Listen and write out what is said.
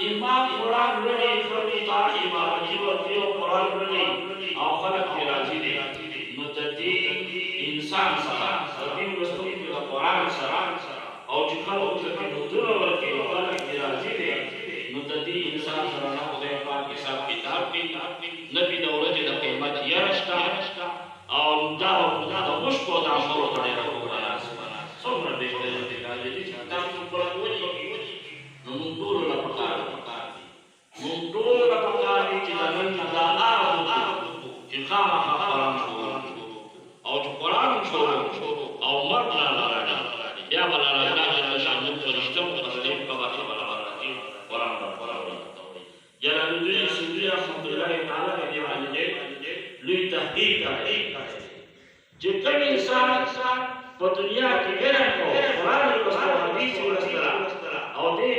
امام قرآن لولي خلقا امام جیوت یو قرآن لولي او خلق کی راضی دی نو تدی انسان سره تدی ورستو کی قرآن سره او چې خلق ته نوتر ورکي خلق کی راضی دی نو تدی انسان سره نو خدای پاک حساب کتاب کی نبی د ورځې د قیامت یرشتا او دا د مشکو د امر ته نه راغلی څومره دې ته راځي چې تاسو قرآن ولي نو موږ ټول لا پکار موږ ټول لا پکار چې نن دا چې خامخا قرآن شروع او چې قرآن شروع او مرګ لا راځي بیا ولا راځي چې شامل فرشتو متقدم په واقع ولا راځي قرآن جلال الدین سیندی رحمۃ اللہ تعالی علیہ لوی تحقیق کوي چې کوم انسان په دنیا کې علم او قرآن او حدیث ولستره او دې